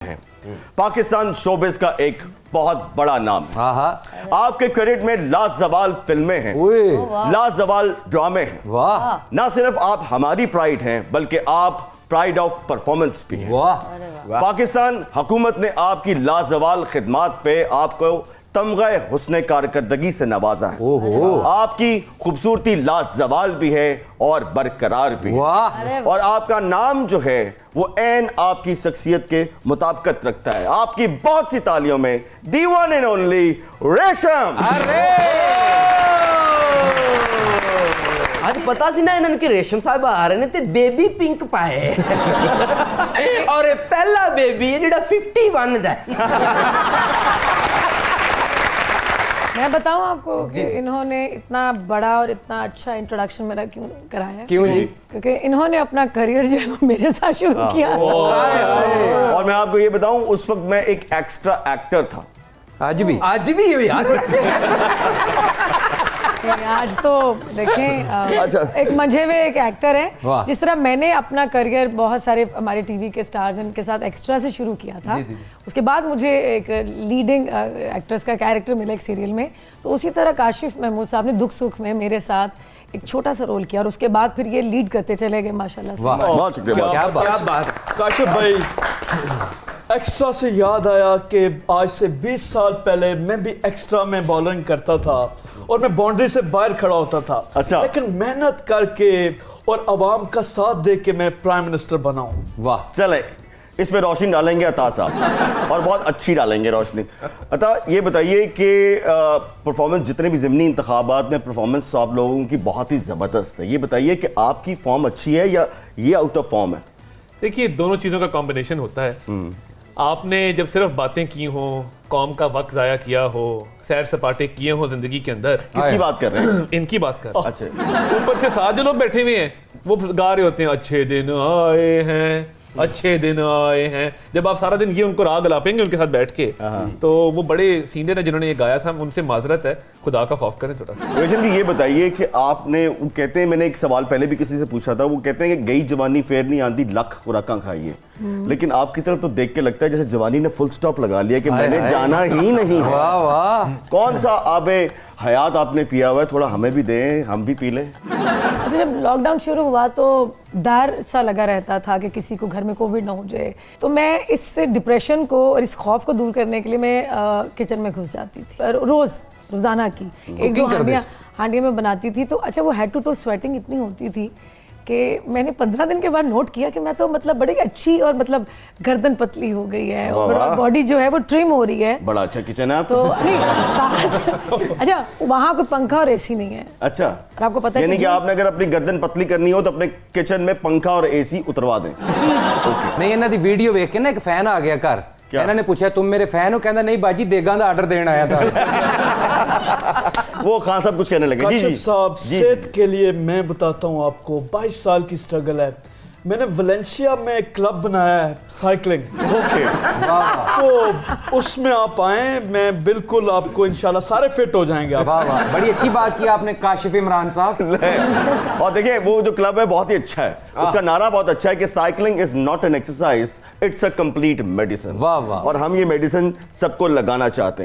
है, पाकिस्तान शोबिस का एक बहुत बड़ा नाम है। आपके क्रेडिट में लाजवाल फिल्में हैं, लाजवाल ड्रामे हैं। वाह, ना सिर्फ आप हमारी प्राइड हैं बल्कि आप प्राइड ऑफ परफॉर्मेंस भी हैं। वाह, पाकिस्तान हुकूमत ने आपकी लाजवाल खिदमात पे आपको तमगा हुस्न कारकर्दगी से नवाजा है। आपकी खूबसूरती लाजवाल भी है और बरकरार भी है। और आपका नाम जो है वो ऐन आपकी शख्सियत के मुताबिकत रखता है। आपकी बहुत सी तालियों में दी वन एंड ओनली रेशम। आज पता सी ना इन्होंने रेशम साहब आ रहे ने ते बेबी पिंक पाए और ये पहला बेबी है जेड़ा 51 दा। मैं बताऊं आपको कि इन्होंने इतना बड़ा और इतना अच्छा इंट्रोडक्शन मेरा क्यों कराया? क्यों जी? क्योंकि इन्होंने अपना करियर जो है वो मेरे साथ शुरू किया। और मैं आपको ये बताऊं, उस वक्त मैं एक एक्स्ट्रा एक्टर था। आज भी हो यार। आज तो देखें एक मंझे हुए एक एक्टर है। जिस तरह मैंने अपना करियर बहुत सारे हमारे टीवी के स्टार्स के साथ एक्स्ट्रा से शुरू किया था, उसके बाद मुझे एक लीडिंग एक्ट्रेस का कैरेक्टर मिला एक सीरियल में, तो उसी तरह काशिफ महमूद साहब ने दुख सुख में मेरे साथ एक छोटा सा रोल किया और उसके बाद फिर ये लीड करते चले गए माशाल्लाह से। बहुत शुक्रिया। क्या बात। काशिफ भाई, एक्स्ट्रा से याद आया कि आज से 20 साल पहले मैं भी एक्स्ट्रा में बॉलिंग करता था और मैं बाउंड्री से बाहर खड़ा होता था। अच्छा। लेकिन मेहनत करके और आवाम का साथ दे के मैं प्राइम मिनिस्टर बना हूं। वाह, चले इसमें रोशनी डालेंगे अता साहब, और बहुत अच्छी डालेंगे रोशनी। अता ये बताइए कि परफॉर्मेंस जितने भी ज़िमनी इंतखाबात में परफॉर्मेंस आप लोगों की बहुत ही ज़बरदस्त है। ये बताइए कि आपकी फॉर्म अच्छी है या ये आउट ऑफ फॉर्म है? देखिए, दोनों चीज़ों का कॉम्बिनेशन होता है। आपने जब सिर्फ बातें की हो, कौम का वक्त ज़ाया किया हो, सैर सपाटे किए हो ज़िंदगी के अंदर। किसकी बात कर रहे हैं? इनकी बात कर। अच्छा। ऊपर से साथ जो लोग बैठे हुए हैं वो गा रहे होते हैं, अच्छे दिन आए हैं, अच्छे दिन आए हैं। जब आप सारा दिन ये उनको राग गलापेंगे उनके साथ बैठ के, तो वो बड़े सीनियर है जिन्होंने ये गाया था, उनसे माजरत है, खुदा का खौफ करें थोड़ा सा। रोशन जी, ये बताइए कि आपने, वो कहते हैं, मैंने एक सवाल पहले भी किसी से पूछा था, वो कहते हैं कि गई जवानी फेर नहीं आंदी, लख खुराकां खाइए। लेकिन आपकी तरफ तो देख के लगता है जैसे जवानी ने फुल स्टॉप लगा लिया कि मैंने जाना ही नहीं है। वाह वाह, कौन सा आबे हयात आपने पिया हुआ है? थोड़ा हमें भी दें, हम भी पी लें। अच्छा, जब लॉकडाउन शुरू हुआ तो डर सा लगा रहता था कि किसी को घर में कोविड ना हो जाए, तो मैं इस डिप्रेशन को और इस खौफ को दूर करने के लिए मैं किचन में घुस जाती थी रोज़ाना की एक दो हांडियाँ में बनाती थी। तो अच्छा, वो हेड टू टो स्वेटिंग इतनी होती थी कि मैंने 15 दिन के बाद नोट किया कि मैं तो मतलब बड़ी अच्छी और मतलब गर्दन पतली हो गई है और बॉडी जो है वो ट्रिम हो रही है। बड़ा अच्छा किचन है आप। तो नहीं साथ अच्छा, वहाँ कोई पंखा और एसी नहीं है। अच्छा, और आपको पता है यानी कि आपने अगर अपनी गर्दन पतली करनी हो तो अपने किचन में पंखा और एसी उतरवा दें। नहीं, इन्हों की वीडियो देख के ना एक फैन आ गया घर, इन्होंने पूछा तुम मेरे फैन हो? कहना नहीं बाजी, देगा का ऑर्डर देना आया था। वो खान साहब कुछ कहने लगे। काशिफ साहब, सेहत के लिए मैं बताता हूं आपको, 22 साल की स्ट्रगल है। मैंने वलेंशिया में एक क्लब बनाया है साइकिलिंग। ओके, तो उसमें आप आए, मैं बिल्कुल आपको इंशाल्लाह सारे फिट हो जाएंगे आप। वाह वाह, बड़ी अच्छी बात की आपने काशिफ इमरान साहब। और देखिए, वो जो क्लब है बहुत ही अच्छा है, उसका नारा बहुत अच्छा है कि cycling is not an exercise, it's a complete medicine. वाह वाह, और हम ये मेडिसिन सबको लगाना चाहते हैं।